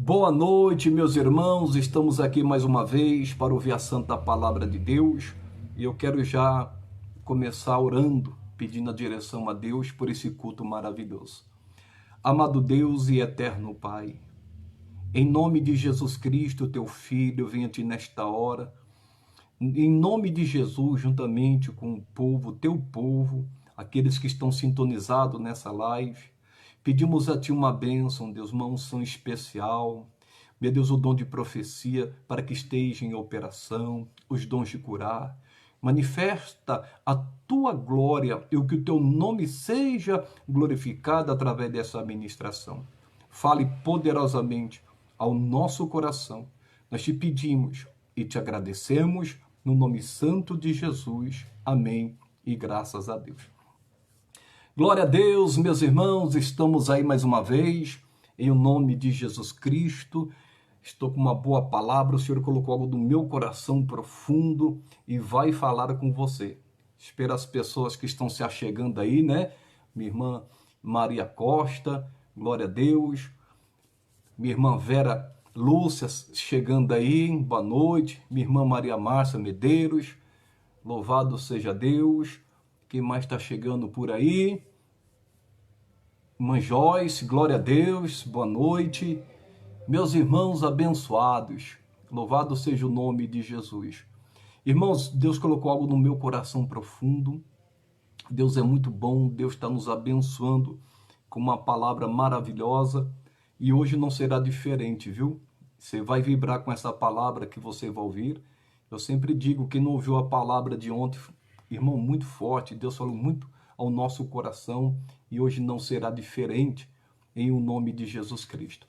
Boa noite, meus irmãos. Estamos aqui mais uma vez para ouvir a Santa Palavra de Deus. E eu quero já começar orando, pedindo a direção a Deus por esse culto maravilhoso. Amado Deus e eterno Pai, em nome de Jesus Cristo, teu Filho, eu venho a ti nesta hora. Em nome de Jesus, juntamente com o povo, teu povo, aqueles que estão sintonizados nessa live, pedimos a ti uma bênção, Deus, uma unção especial, meu Deus, o dom de profecia para que esteja em operação, os dons de curar. Manifesta a tua glória e que o teu nome seja glorificado através dessa ministração. Fale poderosamente ao nosso coração. Nós te pedimos e te agradecemos no nome santo de Jesus. Amém e graças a Deus. Glória a Deus, meus irmãos, estamos aí mais uma vez, em nome de Jesus Cristo. Estou com uma boa palavra, o Senhor colocou algo no meu coração profundo e vai falar com você. Espero as pessoas que estão se achegando aí, né? Minha irmã Maria Costa, glória a Deus. Minha irmã Vera Lúcia chegando aí, boa noite. Minha irmã Maria Márcia Medeiros, louvado seja Deus. Quem mais está chegando por aí? Irmã Joyce, glória a Deus, boa noite. Meus irmãos abençoados, louvado seja o nome de Jesus. Irmãos, Deus colocou algo no meu coração profundo. Deus é muito bom, Deus está nos abençoando com uma palavra maravilhosa. E hoje não será diferente, viu? Você vai vibrar com essa palavra que você vai ouvir. Eu sempre digo, quem não ouviu a palavra de ontem, irmão, muito forte, Deus falou muito ao nosso coração e hoje não será diferente em o nome de Jesus Cristo.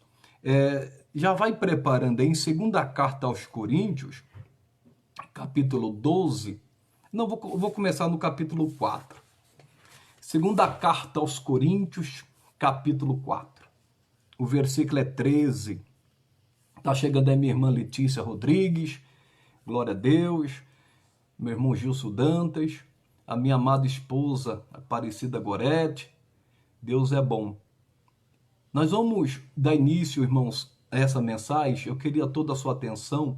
Já vai preparando aí em segunda carta aos Coríntios, capítulo 12, não, vou começar no capítulo 4. Segunda carta aos Coríntios, capítulo 4. O versículo é 13. Está chegando aí minha irmã Letícia Rodrigues, glória a Deus, meu irmão Gilson Dantas, a minha amada esposa Aparecida Gorete. Deus é bom. Nós vamos dar início, irmãos, a essa mensagem. Eu queria toda a sua atenção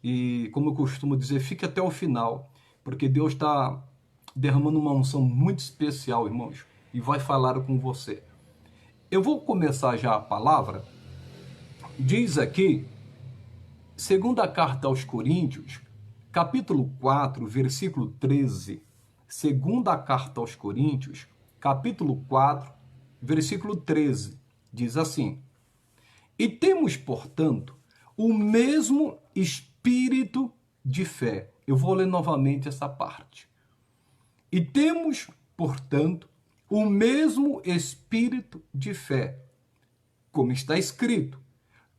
e, como eu costumo dizer, fique até o final, porque Deus está derramando uma unção muito especial, irmãos, e vai falar com você. Eu vou começar já a palavra. Diz aqui, segunda carta aos Coríntios, capítulo 4, versículo 13. Segunda carta aos Coríntios, capítulo 4, versículo 13. Diz assim: E temos, portanto, o mesmo espírito de fé. Eu vou ler novamente essa parte. E temos, portanto, o mesmo espírito de fé. Como está escrito,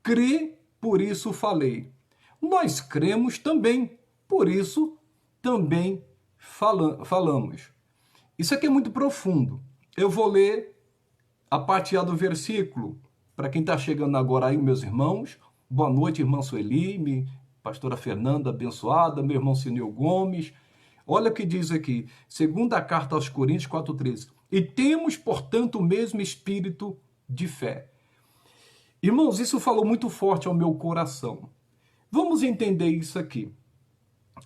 crê, por isso falei. Nós cremos também, por isso também falamos. Isso aqui é muito profundo. Eu vou ler a parte A do versículo. Para quem está chegando agora aí, meus irmãos, boa noite, irmã Sueli, pastora Fernanda, abençoada, meu irmão Sineu Gomes. Olha o que diz aqui, segunda carta aos Coríntios 4,13. E temos, portanto, o mesmo espírito de fé. Irmãos, isso falou muito forte ao meu coração. Vamos entender isso aqui.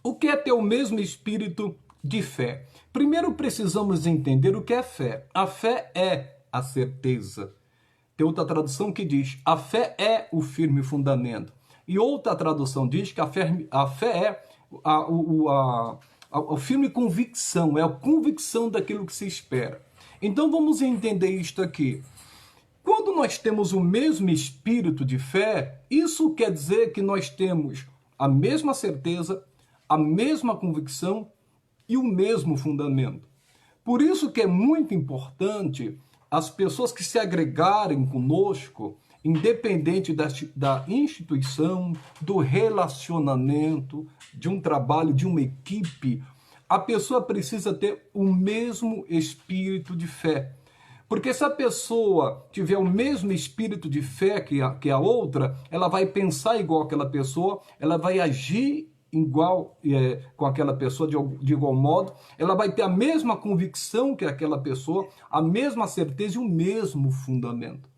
O que é ter o mesmo espírito de fé? Primeiro precisamos entender o que é fé. A fé é a certeza. Tem outra tradução que diz, a fé é o firme fundamento. E outra tradução diz que a fé é a firme convicção, é a convicção daquilo que se espera. Então vamos entender isto aqui. Quando nós temos o mesmo espírito de fé, isso quer dizer que nós temos a mesma certeza, a mesma convicção e o mesmo fundamento. Por isso que é muito importante as pessoas que se agregarem conosco, independente da instituição, do relacionamento, de um trabalho, de uma equipe, a pessoa precisa ter o mesmo espírito de fé. Porque se a pessoa tiver o mesmo espírito de fé que a outra, ela vai pensar igual aquela pessoa, ela vai agir igual com aquela pessoa de igual modo, ela vai ter a mesma convicção que aquela pessoa, a mesma certeza e o mesmo fundamento.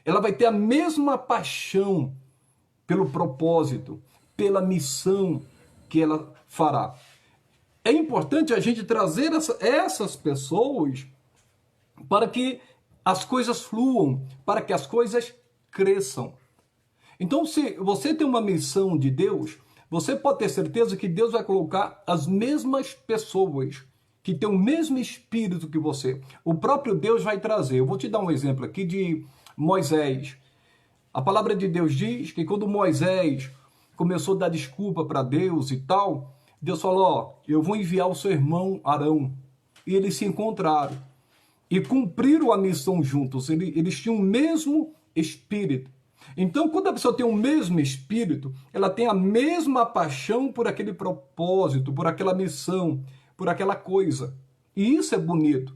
ela vai ter a mesma paixão pelo propósito, pela missão que ela fará. É importante a gente trazer essas pessoas para que as coisas fluam, para que as coisas cresçam. Então, se você tem uma missão de Deus, você pode ter certeza que Deus vai colocar as mesmas pessoas que têm o mesmo espírito que você. O próprio Deus vai trazer. Eu vou te dar um exemplo aqui de Moisés. A palavra de Deus diz que quando Moisés começou a dar desculpa para Deus e tal, Deus falou, ó, eu vou enviar o seu irmão Arão. E eles se encontraram e cumpriram a missão juntos. Eles tinham o mesmo espírito. Então, quando a pessoa tem o mesmo espírito, ela tem a mesma paixão por aquele propósito, por aquela missão, por aquela coisa. E isso é bonito.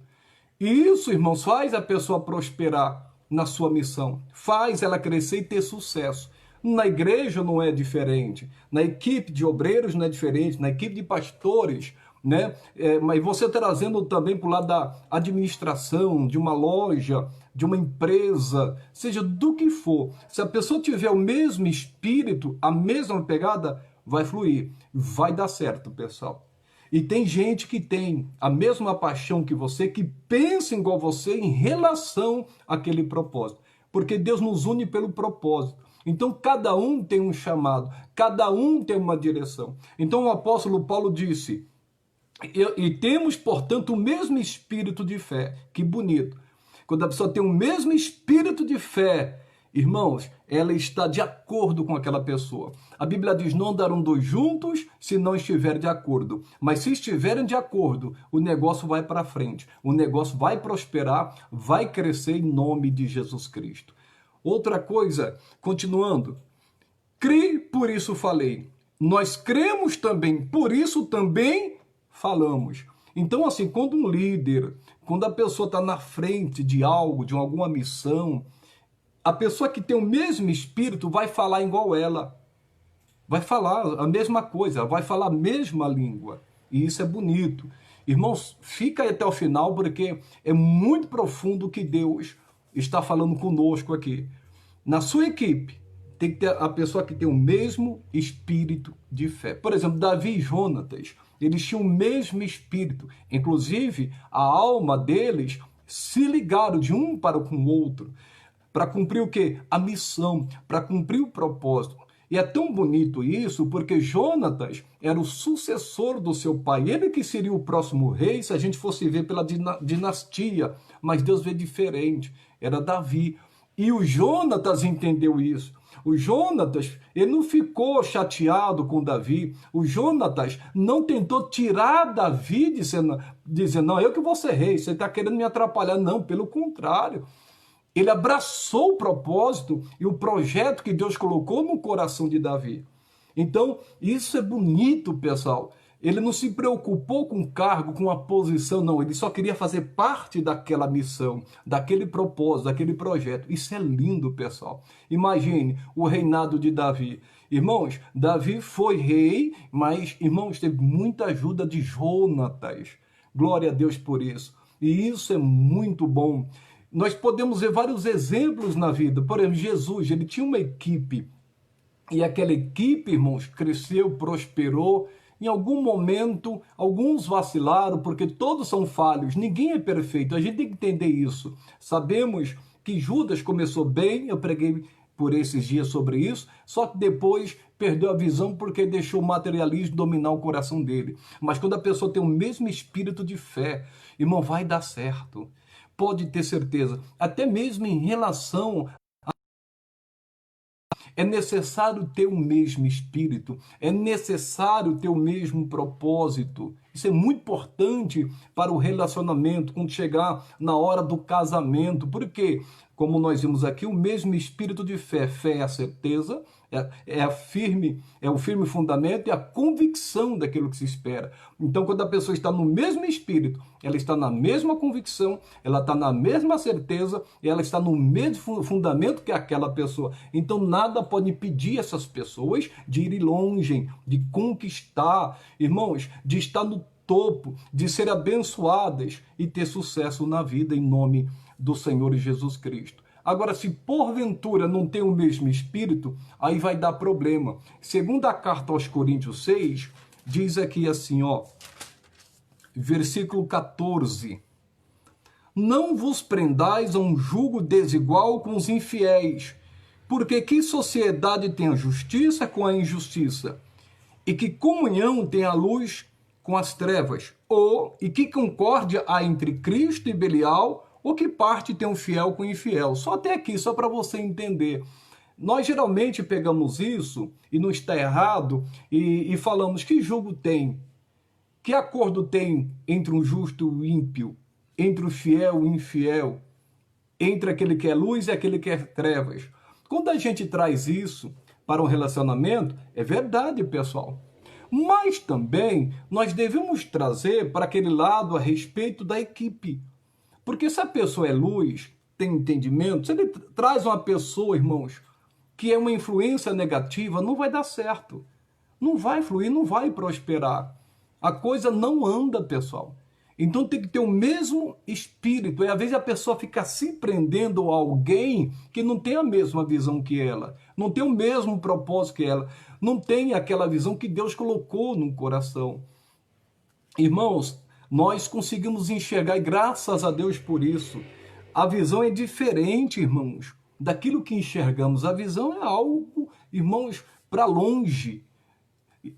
E isso, irmãos, faz a pessoa prosperar na sua missão. Faz ela crescer e ter sucesso. Na igreja não é diferente. Na equipe de obreiros não é diferente. Na equipe de pastores, né? Mas você trazendo também para o lado da administração, de uma loja, de uma empresa, seja do que for. Se a pessoa tiver o mesmo espírito, a mesma pegada, vai fluir. Vai dar certo, pessoal. E tem gente que tem a mesma paixão que você, que pensa igual você em relação àquele propósito. Porque Deus nos une pelo propósito. Então, cada um tem um chamado, cada um tem uma direção. Então, o apóstolo Paulo disse, e temos, portanto, o mesmo espírito de fé. Que bonito. Quando a pessoa tem o mesmo espírito de fé, irmãos, ela está de acordo com aquela pessoa. A Bíblia diz, não andarão dois juntos se não estiverem de acordo. Mas se estiverem de acordo, o negócio vai para frente. O negócio vai prosperar, vai crescer em nome de Jesus Cristo. Outra coisa, continuando. Cri, por isso falei. Nós cremos também, por isso também falamos. Então, assim, quando um líder, quando a pessoa está na frente de algo, de alguma missão, a pessoa que tem o mesmo espírito vai falar igual ela. Vai falar a mesma coisa, vai falar a mesma língua. E isso é bonito. Irmãos, fica aí até o final, porque é muito profundo o que Deus está falando conosco aqui. Na sua equipe, tem que ter a pessoa que tem o mesmo espírito de fé. Por exemplo, Davi e Jonatas, eles tinham o mesmo espírito. Inclusive, a alma deles se ligaram de um para com o outro. Para cumprir o quê? A missão, para cumprir o propósito. E é tão bonito isso, porque Jonatas era o sucessor do seu pai. Ele que seria o próximo rei, se a gente fosse ver pela dinastia. Mas Deus vê diferente. Era Davi. E o Jonatas entendeu isso. O Jonatas, ele não ficou chateado com Davi. O Jonatas não tentou tirar Davi dizendo, não, eu que vou ser rei, você está querendo me atrapalhar. Não, pelo contrário. Ele abraçou o propósito e o projeto que Deus colocou no coração de Davi. Então, isso é bonito, pessoal. Ele não se preocupou com o cargo, com a posição, não. Ele só queria fazer parte daquela missão, daquele propósito, daquele projeto. Isso é lindo, pessoal. Imagine o reinado de Davi. Irmãos, Davi foi rei, mas, irmãos, teve muita ajuda de Jonatas. Glória a Deus por isso. E isso é muito bom. Nós podemos ver vários exemplos na vida. Por exemplo, Jesus, ele tinha uma equipe. E aquela equipe, irmãos, cresceu, prosperou. Em algum momento, alguns vacilaram, porque todos são falhos. Ninguém é perfeito. A gente tem que entender isso. Sabemos que Judas começou bem. Eu preguei por esses dias sobre isso. Só que depois perdeu a visão porque deixou o materialismo dominar o coração dele. Mas quando a pessoa tem o mesmo espírito de fé, irmão, vai dar certo. Pode ter certeza, até mesmo em relação é necessário ter o mesmo espírito, é necessário ter o mesmo propósito. Isso é muito importante para o relacionamento, quando chegar na hora do casamento. Porque, como nós vimos aqui, o mesmo espírito de fé. Fé é a certeza, é o firme fundamento e a convicção daquilo que se espera. Então, quando a pessoa está no mesmo espírito, ela está na mesma convicção, ela está na mesma certeza e ela está no mesmo fundamento que aquela pessoa. Então, nada pode impedir essas pessoas de irem longe, de conquistar, irmãos, de estar no topo, de serem abençoadas e ter sucesso na vida em nome do Senhor Jesus Cristo. Agora, se porventura não tem o mesmo espírito, aí vai dar problema. Segundo a carta aos Coríntios 6, diz aqui assim, ó, versículo 14. Não vos prendais a um jugo desigual com os infiéis, porque que sociedade tem a justiça com a injustiça? E que comunhão tem a luz com as trevas? E que concórdia há entre Cristo e Belial? Ou que parte tem um fiel com o infiel? Só até aqui, só para você entender. Nós geralmente pegamos isso, e não está errado, e falamos que jugo tem, que acordo tem entre um justo e o ímpio, entre o fiel e o infiel, entre aquele que é luz e aquele que é trevas. Quando a gente traz isso para um relacionamento, é verdade, pessoal. Mas também nós devemos trazer para aquele lado a respeito da equipe. Porque se a pessoa é luz, tem entendimento, se ele traz uma pessoa, irmãos, que é uma influência negativa, não vai dar certo. Não vai fluir, não vai prosperar. A coisa não anda, pessoal. Então tem que ter o mesmo espírito. E às vezes a pessoa fica se prendendo a alguém que não tem a mesma visão que ela, não tem o mesmo propósito que ela, não tem aquela visão que Deus colocou no coração. Irmãos, nós conseguimos enxergar, e graças a Deus por isso. A visão é diferente, irmãos, daquilo que enxergamos. A visão é algo, irmãos, para longe.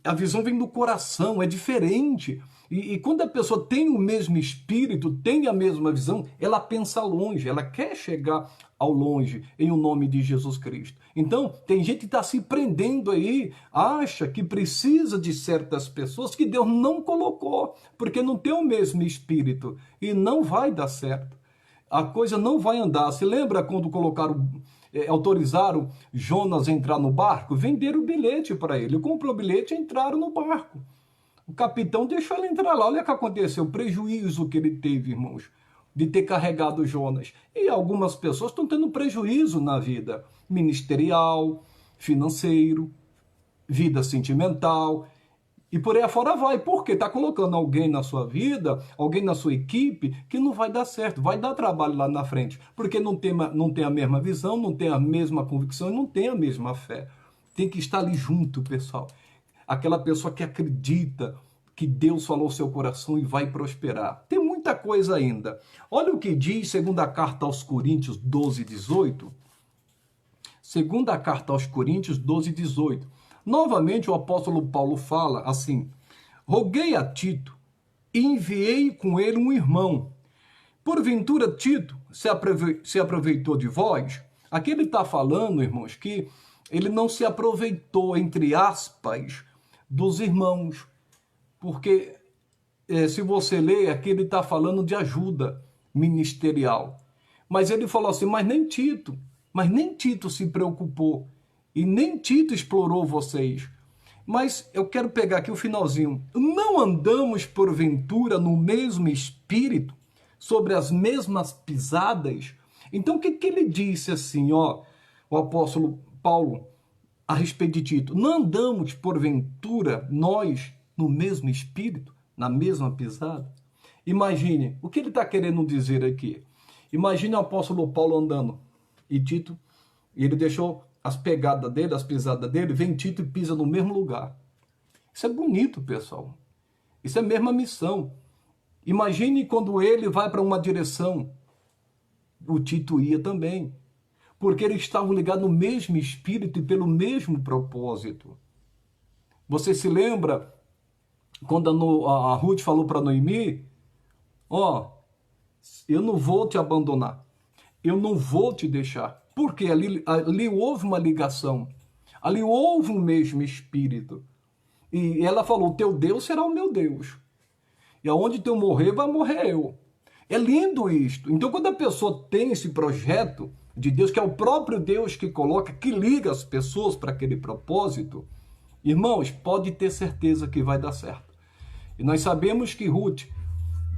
A visão vem do coração, é diferente. E quando a pessoa tem o mesmo espírito, tem a mesma visão, ela pensa longe, ela quer chegar ao longe, em o nome de Jesus Cristo. Então, tem gente que está se prendendo aí, acha que precisa de certas pessoas que Deus não colocou, porque não tem o mesmo espírito, e não vai dar certo. A coisa não vai andar. Se lembra quando autorizaram Jonas a entrar no barco? Venderam o bilhete para ele, comprou o bilhete e entraram no barco. O capitão deixou ele entrar lá. Olha o que aconteceu, o prejuízo que ele teve, irmãos, de ter carregado Jonas. E algumas pessoas estão tendo prejuízo na vida ministerial, financeiro, vida sentimental, e por aí afora vai. Porque está colocando alguém na sua vida, alguém na sua equipe, que não vai dar certo, vai dar trabalho lá na frente, porque não tem a mesma visão, não tem a mesma convicção e não tem a mesma fé. Tem que estar ali junto, pessoal. Aquela pessoa que acredita que Deus falou ao seu coração e vai prosperar. Tem muita coisa ainda. Olha o que diz segunda carta aos Coríntios 12, 18. Segunda carta aos Coríntios 12, 18. Novamente o apóstolo Paulo fala assim: roguei a Tito e enviei com ele um irmão. Porventura Tito se aproveitou de vós? Aqui ele está falando, irmãos, que ele não se aproveitou, entre aspas, dos irmãos. Porque se você ler, aqui ele está falando de ajuda ministerial. Mas ele falou assim, mas nem Tito se preocupou. E nem Tito explorou vocês. Mas eu quero pegar aqui o finalzinho. Não andamos, porventura, no mesmo espírito, sobre as mesmas pisadas? Então, o que ele disse assim, ó, o apóstolo Paulo, a respeito de Tito? Não andamos, porventura, nós, no mesmo espírito, na mesma pisada? Imagine, o que ele está querendo dizer aqui? Imagine o apóstolo Paulo andando, e Tito, ele deixou as pegadas dele, as pisadas dele, vem Tito e pisa no mesmo lugar. Isso é bonito, pessoal. Isso é a mesma missão. Imagine quando ele vai para uma direção, o Tito ia também. Porque eles estavam ligados no mesmo espírito e pelo mesmo propósito. Você se lembra quando a Ruth falou para Noemi, ó, eu não vou te abandonar, eu não vou te deixar. Porque ali houve uma ligação, ali houve um mesmo espírito. E ela falou, teu Deus será o meu Deus. E aonde teu morrer, vai morrer eu. É lindo isto. Então, quando a pessoa tem esse projeto de Deus, que é o próprio Deus que coloca, que liga as pessoas para aquele propósito, irmãos, pode ter certeza que vai dar certo. E nós sabemos que Ruth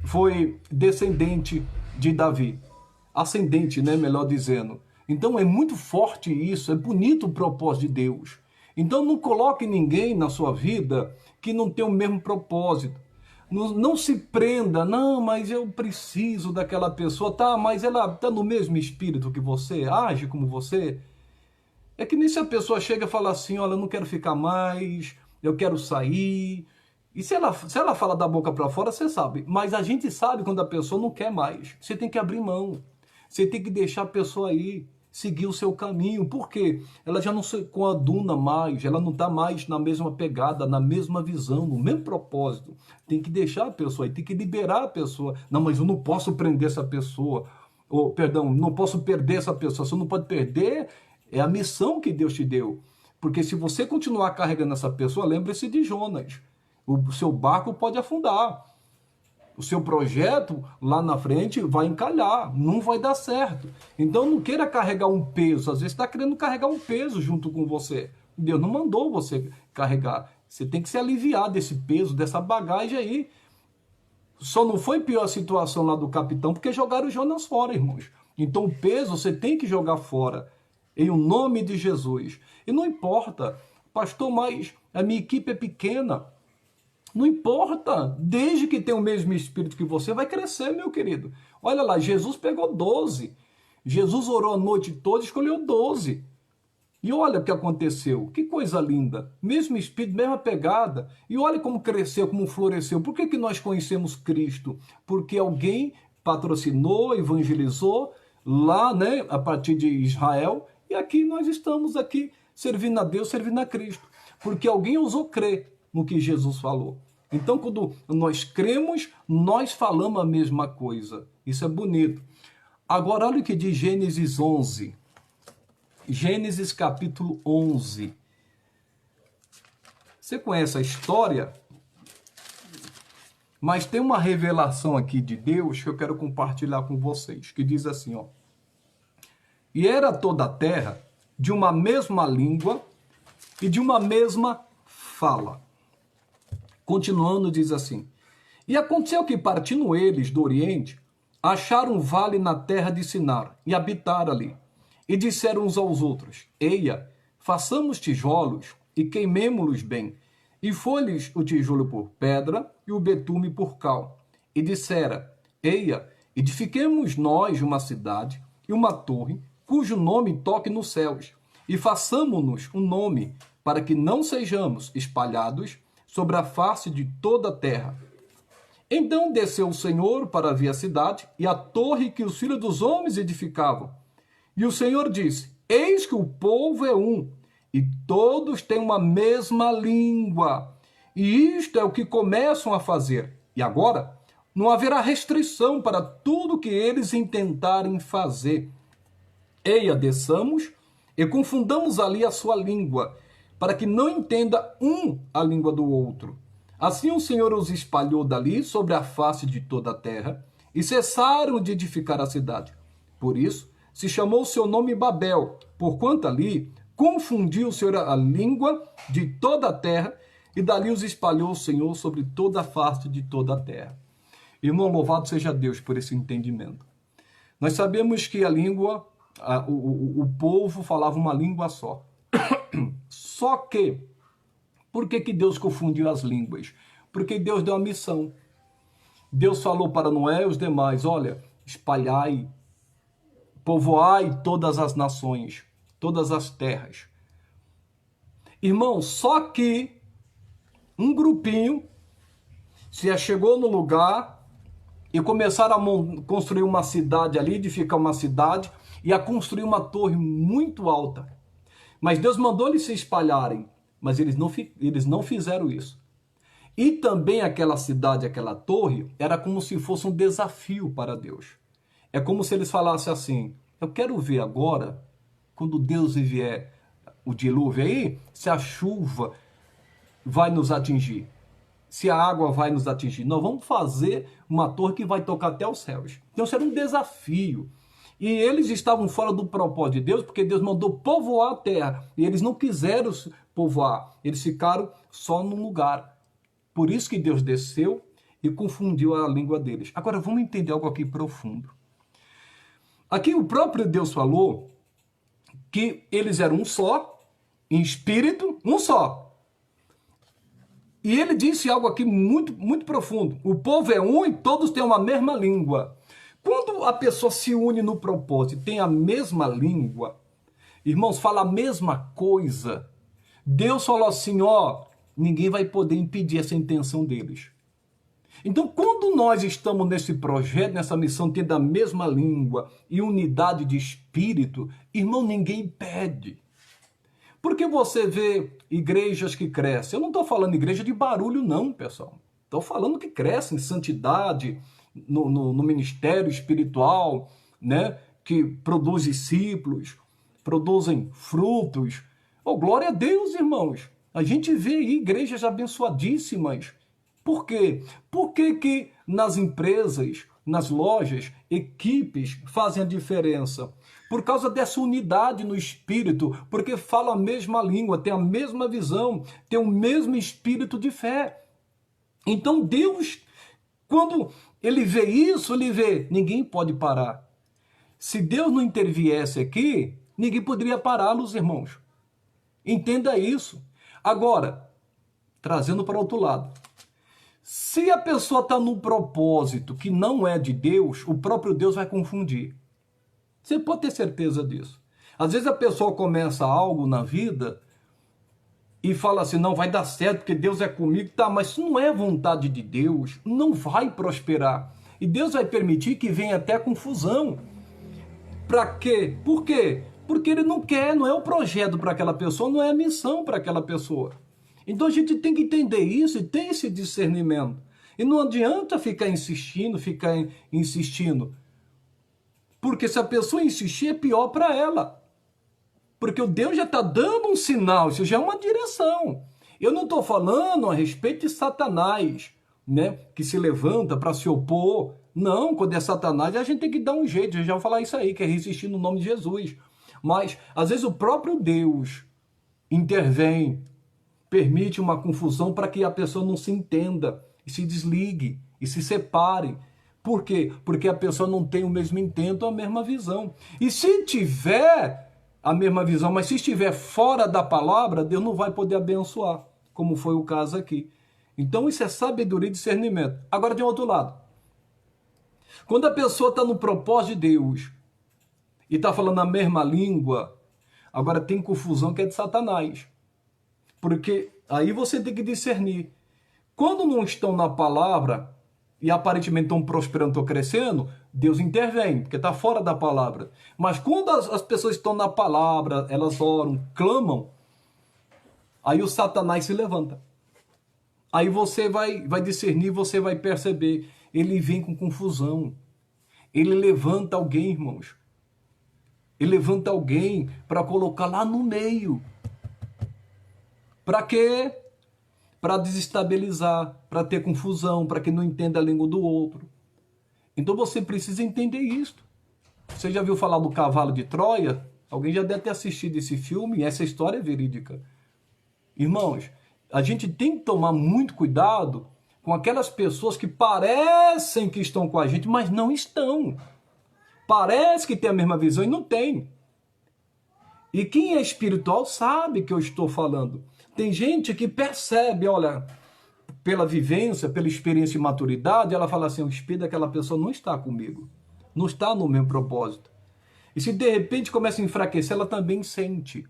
foi descendente de Davi. Ascendente, né, melhor dizendo. Então, é muito forte isso, é bonito o propósito de Deus. Então, não coloque ninguém na sua vida que não tem o mesmo propósito. Não se prenda, não, mas eu preciso daquela pessoa, tá, mas ela tá no mesmo espírito que você, age como você. É que nem se a pessoa chega e fala assim, olha, eu não quero ficar mais, eu quero sair. E se ela fala da boca para fora, você sabe. Mas a gente sabe quando a pessoa não quer mais. Você tem que abrir mão. Você tem que deixar a pessoa aí, seguir o seu caminho. Por quê? Ela já não se coaduna mais, ela não está mais na mesma pegada, na mesma visão, no mesmo propósito. Tem que deixar a pessoa aí, tem que liberar a pessoa. Não, mas eu não posso prender essa pessoa. Ou, perdão, não posso perder essa pessoa. Você não pode perder é a missão que Deus te deu. Porque se você continuar carregando essa pessoa, lembre-se de Jonas. O seu barco pode afundar. O seu projeto lá na frente vai encalhar, não vai dar certo. Então não queira carregar um peso. Às vezes está querendo carregar um peso junto com você. Deus não mandou você carregar. Você tem que se aliviar desse peso, dessa bagagem aí. Só não foi pior a situação lá do capitão porque jogaram o Jonas fora, irmãos. Então o peso você tem que jogar fora. Em o nome de Jesus. E não importa, pastor, mas a minha equipe é pequena. Não importa, desde que tenha o mesmo espírito que você, vai crescer, meu querido. Olha lá, Jesus pegou 12. Jesus orou a noite toda e escolheu 12. E olha o que aconteceu, que coisa linda. Mesmo espírito, mesma pegada. E olha como cresceu, como floresceu. Por que nós conhecemos Cristo? Porque alguém patrocinou, evangelizou lá, né, a partir de Israel. E aqui nós estamos aqui servindo a Deus, servindo a Cristo. Porque alguém ousou crer no que Jesus falou. Então, quando nós cremos, nós falamos a mesma coisa. Isso é bonito. Agora, olha o que diz Gênesis 11. Gênesis capítulo 11. Você conhece a história? Mas tem uma revelação aqui de Deus que eu quero compartilhar com vocês. Que diz assim, ó. E era toda a terra de uma mesma língua e de uma mesma fala. Continuando, diz assim. E aconteceu que, partindo eles do Oriente, acharam um vale na terra de Sinar e habitaram ali. E disseram uns aos outros, eia, façamos tijolos e queimemo-los bem. E foi-lhes o tijolo por pedra e o betume por cal. E dissera, eia, edifiquemos nós uma cidade e uma torre, cujo nome toque nos céus, e façamo-nos um nome, para que não sejamos espalhados sobre a face de toda a terra. Então desceu o Senhor para ver a cidade e a torre que os filhos dos homens edificavam. E o Senhor disse, eis que o povo é um, e todos têm uma mesma língua. E isto é o que começam a fazer. E agora, não haverá restrição para tudo que eles intentarem fazer. Eia, desçamos e confundamos ali a sua língua, para que não entenda um a língua do outro. Assim o Senhor os espalhou dali sobre a face de toda a terra, e cessaram de edificar a cidade. Por isso, se chamou o seu nome Babel, porquanto ali confundiu o Senhor a língua de toda a terra, e dali os espalhou o Senhor sobre toda a face de toda a terra. Irmão, louvado seja Deus por esse entendimento. Nós sabemos que a língua, o povo falava uma língua só. Só que, por que Deus confundiu as línguas? Porque Deus deu uma missão. Deus falou para Noé e os demais, olha, espalhai, povoai todas as nações, todas as terras. Irmão, só que um grupinho se achegou no lugar e começaram a construir uma cidade ali, edificar uma cidade e a construir uma torre muito alta. Mas Deus mandou eles se espalharem, mas eles não fizeram isso. E também aquela cidade, aquela torre, era como se fosse um desafio para Deus. É como se eles falassem assim, eu quero ver agora, quando Deus vier o dilúvio aí, se a chuva vai nos atingir, se a água vai nos atingir. Nós vamos fazer uma torre que vai tocar até os céus. Então isso era um desafio. E eles estavam fora do propósito de Deus, porque Deus mandou povoar a terra. E eles não quiseram povoar, eles ficaram só num lugar. Por isso que Deus desceu e confundiu a língua deles. Agora vamos entender algo aqui profundo. Aqui o próprio Deus falou que eles eram um só, em espírito, um só. E ele disse algo aqui muito, muito profundo. O povo é um e todos têm uma mesma língua. Quando a pessoa se une no propósito e tem a mesma língua, irmãos, fala a mesma coisa, Deus falou assim, ó, ninguém vai poder impedir essa intenção deles. Então, quando nós estamos nesse projeto, nessa missão, tendo a mesma língua e unidade de espírito, irmão, ninguém impede. Porque você vê igrejas que crescem. Eu não estou falando igreja de barulho, não, pessoal. Estou falando que crescem em santidade, no ministério espiritual, né? Que produz discípulos, produzem frutos. Oh, glória a Deus, irmãos. A gente vê aí igrejas abençoadíssimas. Por quê? Por que nas empresas, nas lojas, equipes fazem a diferença? Por causa dessa unidade no espírito, porque falam a mesma língua, tem a mesma visão, tem o mesmo espírito de fé. Então Deus, quando ele vê isso, ele vê, ninguém pode parar. Se Deus não interviesse aqui, ninguém poderia pará-los, irmãos. Entenda isso. Agora, trazendo para o outro lado. Se a pessoa está num propósito que não é de Deus, o próprio Deus vai confundir. Você pode ter certeza disso. Às vezes a pessoa começa algo na vida e fala assim, não, vai dar certo porque Deus é comigo. Tá, mas se não é vontade de Deus, não vai prosperar. E Deus vai permitir que venha até confusão. Para quê? Por quê? Porque Ele não quer, não é o projeto para aquela pessoa, não é a missão para aquela pessoa. Então a gente tem que entender isso e ter esse discernimento. E não adianta ficar insistindo. Porque se a pessoa insistir, é pior para ela. Porque o Deus já está dando um sinal, isso já é uma direção. Eu não estou falando a respeito de Satanás, né, que se levanta para se opor. Não, quando é Satanás, a gente tem que dar um jeito. Eu já vou falar isso aí, que é resistir no nome de Jesus. Mas, às vezes, o próprio Deus intervém, permite uma confusão para que a pessoa não se entenda e se desligue e se separe. Por quê? Porque a pessoa não tem o mesmo intento, a mesma visão. E se tiver a mesma visão, mas se estiver fora da palavra, Deus não vai poder abençoar, como foi o caso aqui. Então isso é sabedoria e discernimento. Agora, de outro lado, quando a pessoa está no propósito de Deus e está falando a mesma língua, agora tem confusão que é de Satanás. Porque aí você tem que discernir. Quando não estão na palavra e aparentemente estão prosperando, estão crescendo, Deus intervém, porque está fora da palavra. Mas quando as pessoas estão na palavra, elas oram, clamam, aí o Satanás se levanta. Aí você vai discernir, você vai perceber. Ele vem com confusão. Ele levanta alguém, irmãos. Ele levanta alguém para colocar lá no meio. Para quê? Para desestabilizar, para ter confusão, para que não entenda a língua do outro. Então você precisa entender isso. Você já viu falar do cavalo de Troia? Alguém já deve ter assistido esse filme, e essa história é verídica. Irmãos, a gente tem que tomar muito cuidado com aquelas pessoas que parecem que estão com a gente, mas não estão. Parece que tem a mesma visão e não tem. E quem é espiritual sabe que eu estou falando. Tem gente que percebe, olha, pela vivência, pela experiência e maturidade, ela fala assim, o espírito daquela pessoa não está comigo, não está no meu propósito. E se de repente começa a enfraquecer, ela também sente.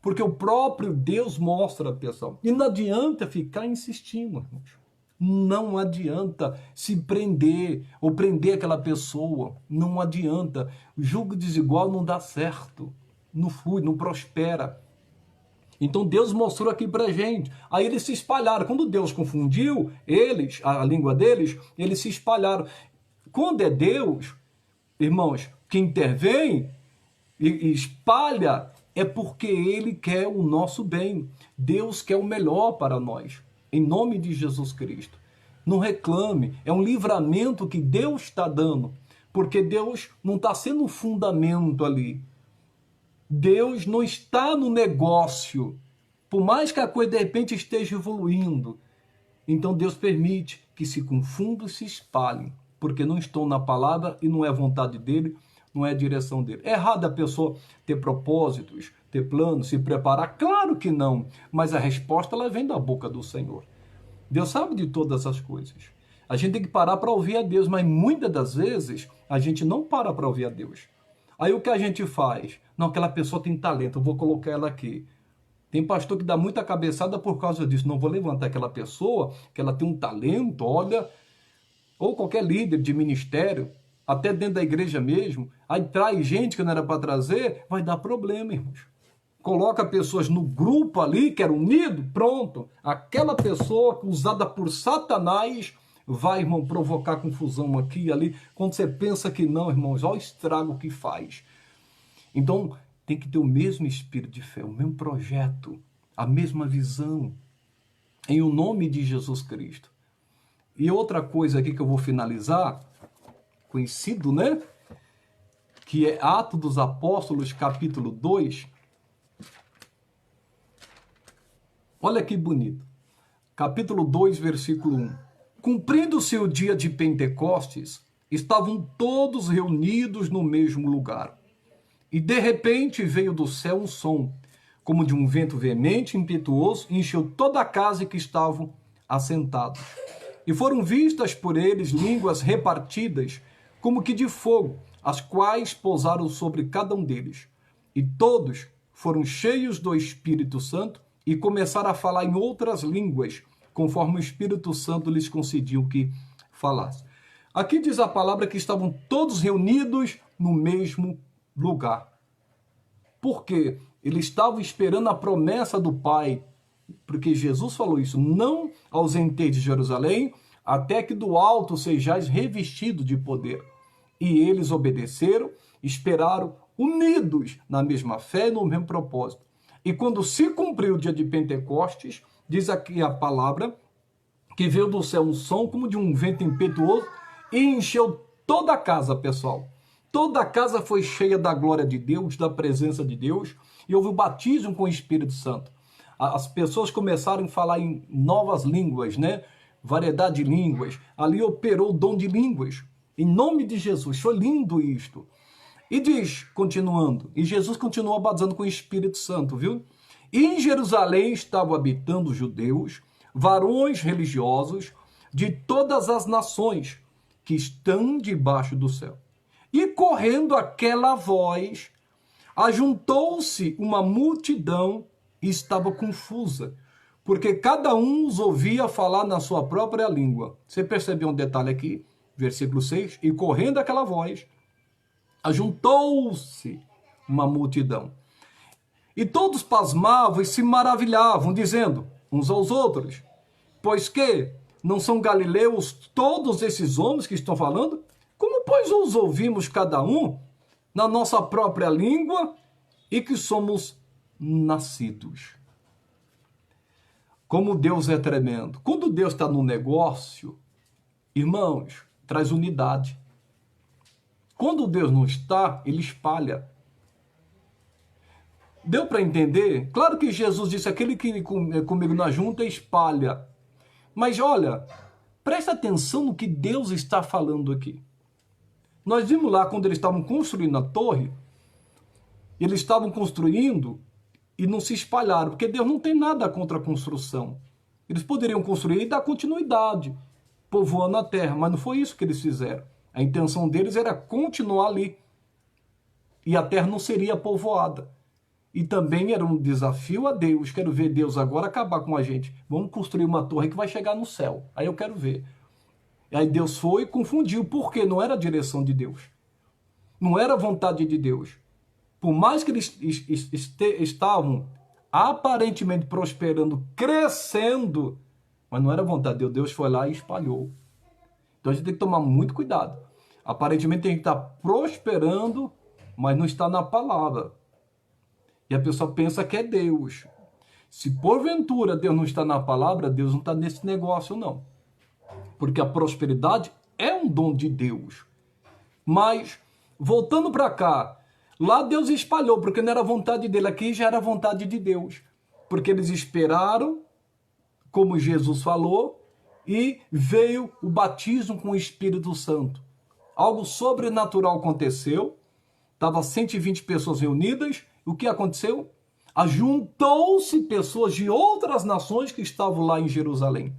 Porque o próprio Deus mostra, pessoal. E não adianta ficar insistindo, irmãos. Não adianta se prender ou prender aquela pessoa. Não adianta. O julgo desigual não dá certo. Não flui, não prospera. Então Deus mostrou aqui pra gente. Aí eles se espalharam. Quando Deus confundiu eles, a língua deles, eles se espalharam. Quando é Deus, irmãos, que intervém e espalha, é porque Ele quer o nosso bem. Deus quer o melhor para nós. Em nome de Jesus Cristo. Não reclame. É um livramento que Deus está dando. Porque Deus não está sendo um fundamento ali. Deus não está no negócio, por mais que a coisa de repente esteja evoluindo. Então Deus permite que se confundam e se espalhem, porque não estão na palavra e não é vontade dele, não é a direção dele. É errado a pessoa ter propósitos, ter planos, se preparar? Claro que não, mas a resposta ela vem da boca do Senhor. Deus sabe de todas as coisas. A gente tem que parar para ouvir a Deus, mas muitas das vezes a gente não para ouvir a Deus. Aí o que a gente faz? Não, aquela pessoa tem talento, eu vou colocar ela aqui. Tem pastor que dá muita cabeçada por causa disso. Não vou levantar aquela pessoa, que ela tem um talento, olha, ou qualquer líder de ministério, até dentro da igreja mesmo, aí traz gente que não era para trazer, vai dar problema, irmãos. Coloca pessoas no grupo ali, que era unido, pronto. Aquela pessoa usada por Satanás vai, irmão, provocar confusão aqui e ali. Quando você pensa que não, irmãos, olha o estrago que faz. Então, tem que ter o mesmo espírito de fé, o mesmo projeto, a mesma visão, em o nome de Jesus Cristo. E outra coisa aqui que eu vou finalizar, conhecido, né? Que é Atos dos Apóstolos, capítulo 2. Olha que bonito. Capítulo 2, versículo 1. Cumprindo-se o dia de Pentecostes, estavam todos reunidos no mesmo lugar. E de repente veio do céu um som, como de um vento veemente e impetuoso, e encheu toda a casa em que estavam assentados. E foram vistas por eles línguas repartidas, como que de fogo, as quais pousaram sobre cada um deles. E todos foram cheios do Espírito Santo e começaram a falar em outras línguas, conforme o Espírito Santo lhes concediu que falasse. Aqui diz a palavra que estavam todos reunidos no mesmo lugar. Por quê? Eles estavam esperando a promessa do Pai, porque Jesus falou isso: não ausenteis de Jerusalém, até que do alto sejais revestidos de poder. E eles obedeceram, esperaram, unidos na mesma fé e no mesmo propósito. E quando se cumpriu o dia de Pentecostes, diz aqui a palavra, que veio do céu um som como de um vento impetuoso e encheu toda a casa, pessoal. Toda a casa foi cheia da glória de Deus, da presença de Deus, e houve o batismo com o Espírito Santo. As pessoas começaram a falar em novas línguas, né? Variedade de línguas. Ali operou o dom de línguas. Em nome de Jesus. Foi lindo isto. E diz, continuando, e Jesus continuou batizando com o Espírito Santo, viu? E em Jerusalém estavam habitando judeus, varões religiosos de todas as nações que estão debaixo do céu. E correndo aquela voz, ajuntou-se uma multidão e estava confusa, porque cada um os ouvia falar na sua própria língua. Você percebeu um detalhe aqui? Versículo 6. E correndo aquela voz, ajuntou-se uma multidão. E todos pasmavam e se maravilhavam, dizendo uns aos outros: pois que não são galileus todos esses homens que estão falando? Como, pois, os ouvimos cada um na nossa própria língua e que somos nascidos? Como Deus é tremendo. Quando Deus está no negócio, irmãos, traz unidade. Quando Deus não está, ele espalha. Deu para entender? Claro que Jesus disse: aquele que comigo na junta espalha. Mas olha, presta atenção no que Deus está falando aqui. Nós vimos lá quando eles estavam construindo a torre, eles estavam construindo e não se espalharam, porque Deus não tem nada contra a construção. Eles poderiam construir e dar continuidade, povoando a terra, mas não foi isso que eles fizeram. A intenção deles era continuar ali. E a terra não seria povoada. E também era um desafio a Deus. Quero ver Deus agora acabar com a gente. Vamos construir uma torre que vai chegar no céu. Aí eu quero ver. E aí Deus foi e confundiu, porque não era a direção de Deus. Não era a vontade de Deus. Por mais que eles estavam aparentemente prosperando, crescendo, mas não era a vontade de Deus. Deus foi lá e espalhou. Então a gente tem que tomar muito cuidado. Aparentemente tem que estar prosperando, mas não está na palavra. E a pessoa pensa que é Deus. Se porventura Deus não está na palavra, Deus não está nesse negócio, não. Porque a prosperidade é um dom de Deus. Mas, voltando para cá, lá Deus espalhou, porque não era a vontade dele. Aqui já era a vontade de Deus. Porque eles esperaram, como Jesus falou, e veio o batismo com o Espírito Santo. Algo sobrenatural aconteceu. Estava 120 pessoas reunidas. O que aconteceu? Ajuntou-se pessoas de outras nações que estavam lá em Jerusalém.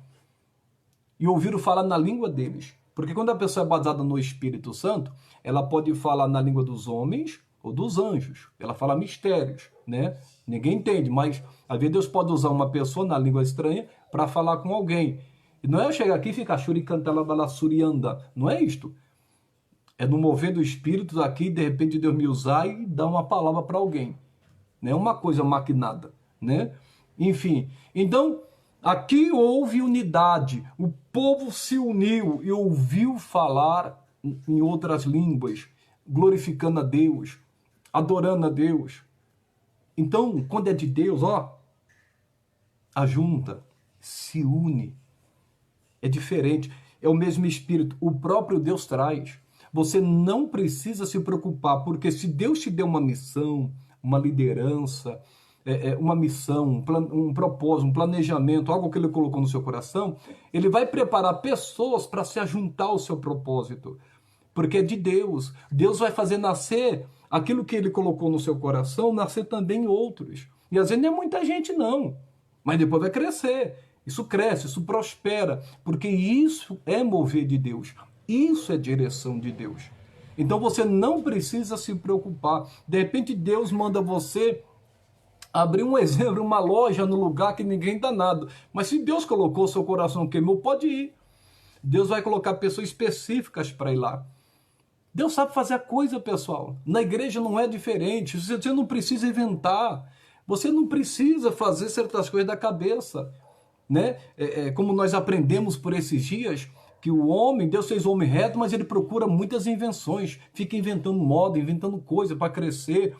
e ouviram falar na língua deles. Porque quando a pessoa é baseada no Espírito Santo, ela pode falar na língua dos homens ou dos anjos. Ela fala mistérios, né? Ninguém entende, mas às vezes Deus pode usar uma pessoa na língua estranha para falar com alguém. E não é eu chegar aqui e ficar churicantalabalasuριanda. Não é isto. É no mover do Espírito aqui, de repente Deus me usar e dar uma palavra para alguém. Não é uma coisa maquinada, né? Enfim, então aqui houve unidade. O povo se uniu e ouviu falar em outras línguas, glorificando a Deus, adorando a Deus. Então, quando é de Deus, ó, ajunta, se une. É diferente, é o mesmo Espírito, o próprio Deus traz. Você não precisa se preocupar, porque se Deus te deu uma missão, uma liderança, uma missão, um propósito, um planejamento, algo que Ele colocou no seu coração, Ele vai preparar pessoas para se ajuntar ao seu propósito, porque é de Deus. Deus vai fazer nascer aquilo que Ele colocou no seu coração, nascer também em outros. E às vezes não é muita gente não, mas depois vai crescer. Isso cresce, isso prospera, porque isso é mover de Deus. Isso é direção de Deus. Então você não precisa se preocupar. De repente Deus manda você abrir um exemplo, uma loja no lugar que ninguém está nada. Mas se Deus colocou seu coração queimou, pode ir. Deus vai colocar pessoas específicas para ir lá. Deus sabe fazer a coisa, pessoal. Na igreja não é diferente. Você não precisa inventar. Você não precisa fazer certas coisas da cabeça. Né? Como nós aprendemos por esses dias, que o homem, Deus fez o homem reto, mas ele procura muitas invenções, fica inventando moda, inventando coisa para crescer,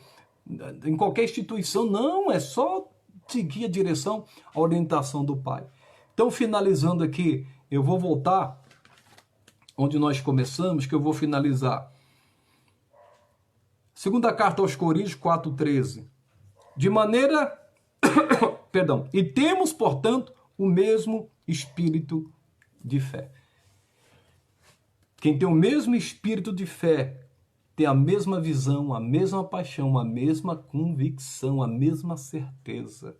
em qualquer instituição. Não, é só seguir a direção, a orientação do Pai. Então, finalizando aqui, eu vou voltar onde nós começamos, que eu vou finalizar. Segunda carta aos Coríntios 4,13. De maneira... Perdão. E temos, portanto, o mesmo espírito de fé. Quem tem o mesmo espírito de fé tem a mesma visão, a mesma paixão, a mesma convicção, a mesma certeza.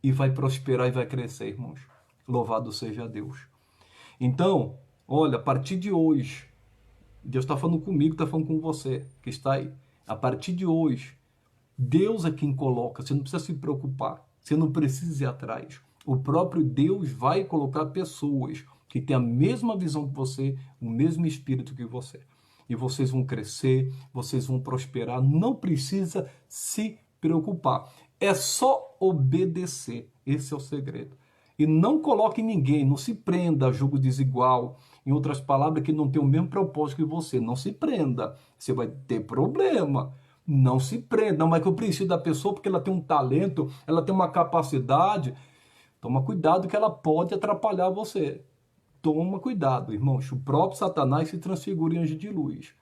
E vai prosperar e vai crescer, irmãos. Louvado seja Deus. Então, olha, a partir de hoje, Deus está falando comigo, está falando com você, que está aí. A partir de hoje, Deus é quem coloca, você não precisa se preocupar, você não precisa ir atrás. O próprio Deus vai colocar pessoas que têm a mesma visão que você, o mesmo espírito que você. E vocês vão crescer, vocês vão prosperar, não precisa se preocupar. É só obedecer, esse é o segredo. E não coloque ninguém, não se prenda a julgo desigual. Em outras palavras, que não tem o mesmo propósito que você. Não se prenda, você vai ter problema. Não se prenda, não, mas que eu preciso da pessoa porque ela tem um talento, ela tem uma capacidade. Toma cuidado que ela pode atrapalhar você. Toma cuidado, irmãos. O próprio Satanás se transfigura em anjo de luz.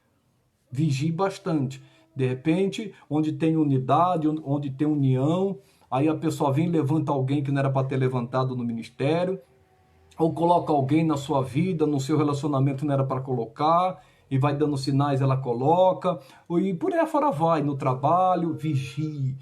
Vigie bastante. De repente, onde tem unidade, onde tem união, aí a pessoa vem e levanta alguém que não era para ter levantado no ministério, ou coloca alguém na sua vida, no seu relacionamento não era para colocar, e vai dando sinais, ela coloca, e por aí fora vai, no trabalho, vigie.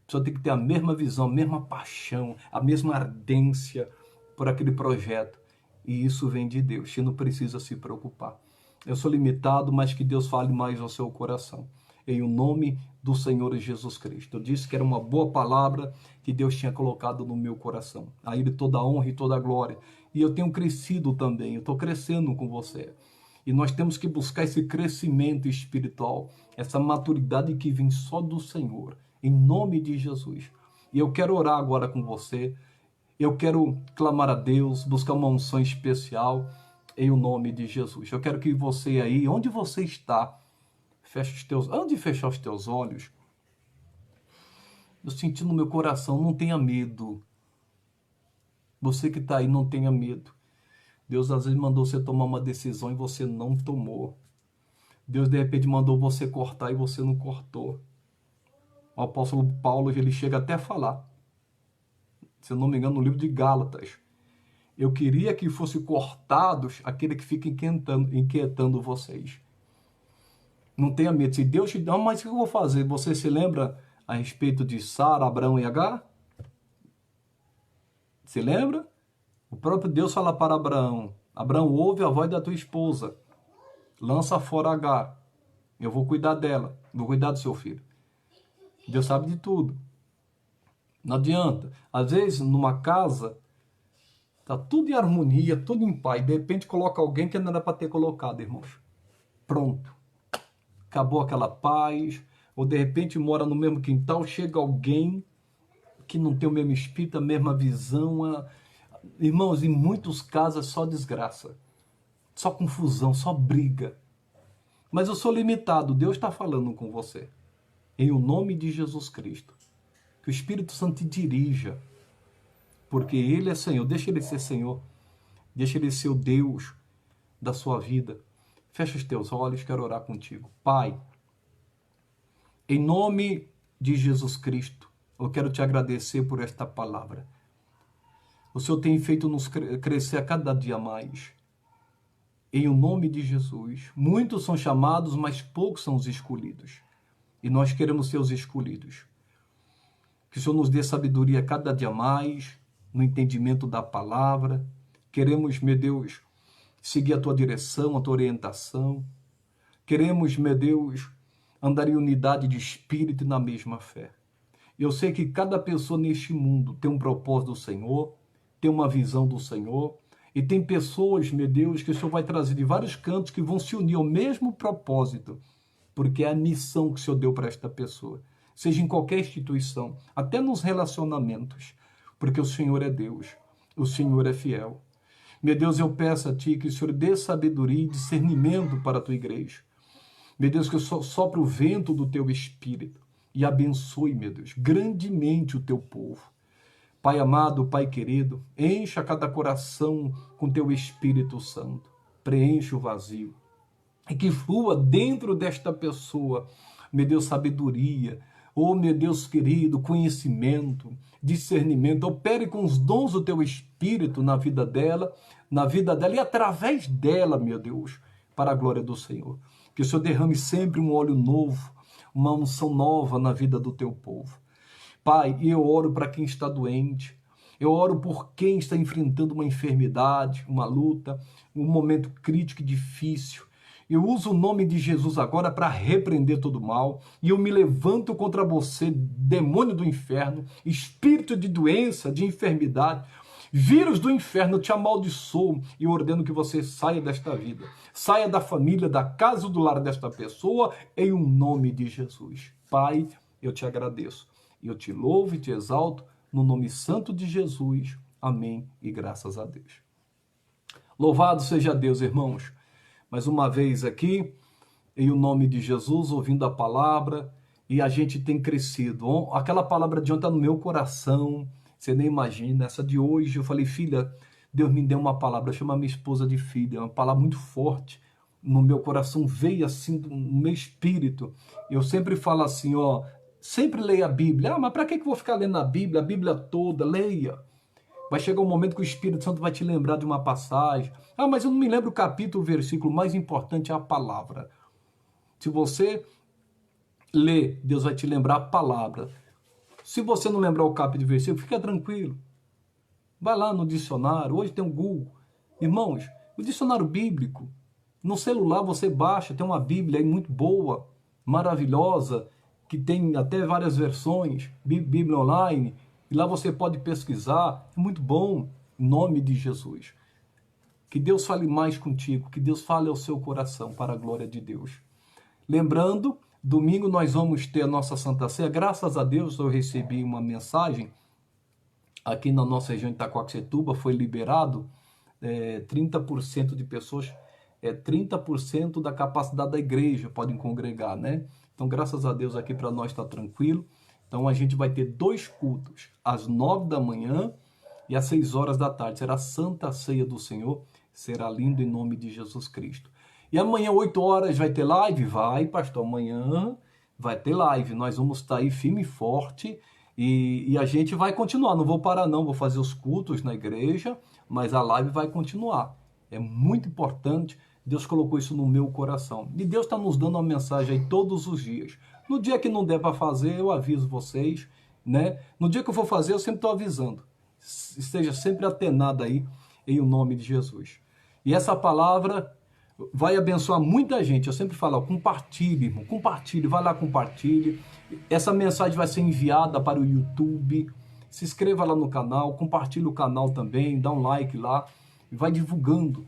A pessoa tem que ter a mesma visão, a mesma paixão, a mesma ardência por aquele projeto. E isso vem de Deus, você não precisa se preocupar. Eu sou limitado, mas que Deus fale mais ao seu coração. Em o nome do Senhor Jesus Cristo. Eu disse que era uma boa palavra que Deus tinha colocado no meu coração. A Ele toda a honra e toda a glória. E eu tenho crescido também, eu estou crescendo com você. E nós temos que buscar esse crescimento espiritual, essa maturidade que vem só do Senhor, em nome de Jesus. E eu quero orar agora com você. Eu quero clamar a Deus, buscar uma unção especial em o nome de Jesus. Eu quero que você aí, onde você está, feche os teus, antes de fechar os teus olhos, eu senti no meu coração, não tenha medo. Você que está aí, não tenha medo. Deus às vezes mandou você tomar uma decisão e você não tomou. Deus de repente mandou você cortar e você não cortou. O apóstolo Paulo, ele chega até a falar, se eu não me engano, no livro de Gálatas, eu queria que fosse cortados aquele que fica inquietando vocês. Não tenha medo. Se Deus te dá, mas o que eu vou fazer? Você se lembra a respeito de Sara, Abraão e Agar? Se lembra? O próprio Deus fala para Abraão, Abraão, ouve a voz da tua esposa, lança fora Agar, eu vou cuidar dela, vou cuidar do seu filho. Deus sabe de tudo. Não adianta. Às vezes, numa casa, tá tudo em harmonia, tudo em paz. De repente, coloca alguém que não era para ter colocado, irmãos. Pronto. Acabou aquela paz. Ou, de repente, mora no mesmo quintal, chega alguém que não tem o mesmo espírito, a mesma visão. Irmãos, em muitos casos, é só desgraça. Só confusão, só briga. Mas eu sou limitado. Deus está falando com você. Em o nome de Jesus Cristo. Que o Espírito Santo te dirija, porque Ele é Senhor. Deixa Ele ser Senhor, deixa Ele ser o Deus da sua vida. Fecha os teus olhos, quero orar contigo. Pai, em nome de Jesus Cristo, eu quero te agradecer por esta palavra. O Senhor tem feito nos crescer a cada dia mais. Em o nome de Jesus, muitos são chamados, mas poucos são os escolhidos. E nós queremos ser os escolhidos. Que o Senhor nos dê sabedoria cada dia mais, no entendimento da palavra. Queremos, meu Deus, seguir a tua direção, a tua orientação. Queremos, meu Deus, andar em unidade de espírito e na mesma fé. Eu sei que cada pessoa neste mundo tem um propósito do Senhor, tem uma visão do Senhor, e tem pessoas, meu Deus, que o Senhor vai trazer de vários cantos que vão se unir ao mesmo propósito, porque é a missão que o Senhor deu para esta pessoa. Seja em qualquer instituição, até nos relacionamentos, porque o Senhor é Deus, o Senhor é fiel. Meu Deus, eu peço a Ti que o Senhor dê sabedoria e discernimento para a Tua igreja. Meu Deus, que eu sopre o vento do Teu Espírito e abençoe, meu Deus, grandemente o Teu povo. Pai amado, Pai querido, encha cada coração com Teu Espírito Santo, preenche o vazio, e que flua dentro desta pessoa, meu Deus, sabedoria, oh, meu Deus querido, conhecimento, discernimento. Opere com os dons do Teu Espírito na vida dela e através dela, meu Deus, para a glória do Senhor. Que o Senhor derrame sempre um óleo novo, uma unção nova na vida do Teu povo. Pai, eu oro para quem está doente, eu oro por quem está enfrentando uma enfermidade, uma luta, um momento crítico e difícil. Eu uso o nome de Jesus agora para repreender todo mal. E eu me levanto contra você, demônio do inferno, espírito de doença, de enfermidade, vírus do inferno, eu te amaldiçoo e ordeno que você saia desta vida. Saia da família, da casa do lar desta pessoa, em um nome de Jesus. Pai, eu te agradeço. Eu te louvo e te exalto no nome santo de Jesus. Amém e graças a Deus. Louvado seja Deus, irmãos. Mais uma vez aqui, em o nome de Jesus, ouvindo a palavra, e a gente tem crescido. Aquela palavra de ontem está no meu coração, você nem imagina. Essa de hoje, eu falei, filha, Deus me deu uma palavra, chama minha esposa de filha, uma palavra muito forte, no meu coração, veio assim, no meu espírito. Eu sempre falo assim, ó, sempre leia a Bíblia. Mas para que eu vou ficar lendo a Bíblia toda? Leia. Vai chegar um momento que o Espírito Santo vai te lembrar de uma passagem. Mas eu não me lembro o capítulo, o versículo. O mais importante é a palavra. Se você ler, Deus vai te lembrar a palavra. Se você não lembrar o capítulo e versículo, fica tranquilo. Vai lá no dicionário. Hoje tem o Google. Irmãos, o dicionário bíblico. No celular você baixa. Tem uma Bíblia aí muito boa, maravilhosa, que tem até várias versões. Bíblia online. E lá você pode pesquisar, é muito bom, em nome de Jesus. Que Deus fale mais contigo, que Deus fale ao seu coração, para a glória de Deus. Lembrando, domingo nós vamos ter a nossa Santa Ceia. Graças a Deus eu recebi uma mensagem, aqui na nossa região de Itacoaxetuba, foi liberado 30% de pessoas, 30% da capacidade da igreja podem congregar, né? Então, graças a Deus aqui para nós está tranquilo. Então, a gente vai ter 2 cultos, às 9 da manhã e às 6 horas da tarde. Será a Santa Ceia do Senhor. Será lindo em nome de Jesus Cristo. E amanhã, 8 horas, vai ter live? Vai, pastor. Amanhã vai ter live. Nós vamos estar aí firme e forte. E a gente vai continuar. Não vou parar, não. Vou fazer os cultos na igreja, mas a live vai continuar. É muito importante. Deus colocou isso no meu coração. E Deus está nos dando uma mensagem aí todos os dias. No dia que não der para fazer, eu aviso vocês, né? No dia que eu for fazer, eu sempre estou avisando. Esteja sempre atenado aí, em o nome de Jesus. E essa palavra vai abençoar muita gente. Eu sempre falo, ó, compartilhe, irmão, compartilhe, vai lá, compartilhe. Essa mensagem vai ser enviada para o YouTube. Se inscreva lá no canal, compartilhe o canal também, dá um like lá e vai divulgando.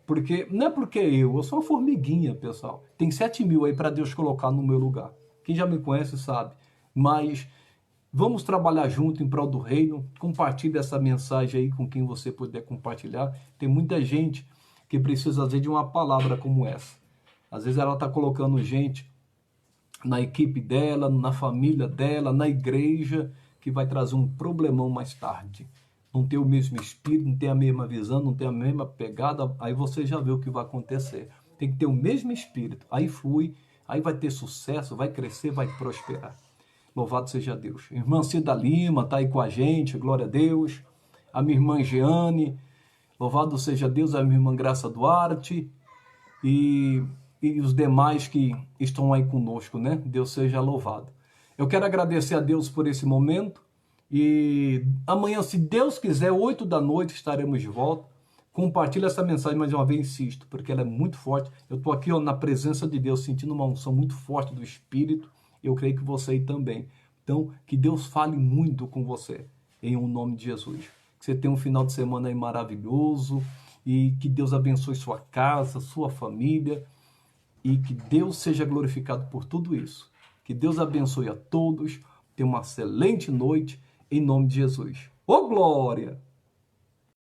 Porque não é porque eu sou uma formiguinha, pessoal. Tem 7.000 aí para Deus colocar no meu lugar. Quem já me conhece sabe. Mas vamos trabalhar junto em prol do reino. Compartilhe essa mensagem aí com quem você puder compartilhar. Tem muita gente que precisa, às vezes, de uma palavra como essa. Às vezes ela está colocando gente na equipe dela, na família dela, na igreja, que vai trazer um problemão mais tarde. Não tem o mesmo espírito, não tem a mesma visão, não tem a mesma pegada, aí você já vê o que vai acontecer. Tem que ter o mesmo espírito, aí flui, aí vai ter sucesso, vai crescer, vai prosperar. Louvado seja Deus. Irmã Cida Lima está aí com a gente, glória a Deus. A minha irmã Jeane, louvado seja Deus, a minha irmã Graça Duarte e os demais que estão aí conosco, né? Deus seja louvado. Eu quero agradecer a Deus por esse momento e amanhã, se Deus quiser, 8 da noite, estaremos de volta. Compartilhe essa mensagem mais uma vez, insisto, porque ela é muito forte. Eu estou aqui, ó, na presença de Deus, sentindo uma unção muito forte do Espírito. Eu creio que você aí também. Então, que Deus fale muito com você, em um nome de Jesus. Que você tenha um final de semana aí maravilhoso e que Deus abençoe sua casa, sua família e que Deus seja glorificado por tudo isso. Que Deus abençoe a todos. Tenha uma excelente noite em nome de Jesus. Ô glória!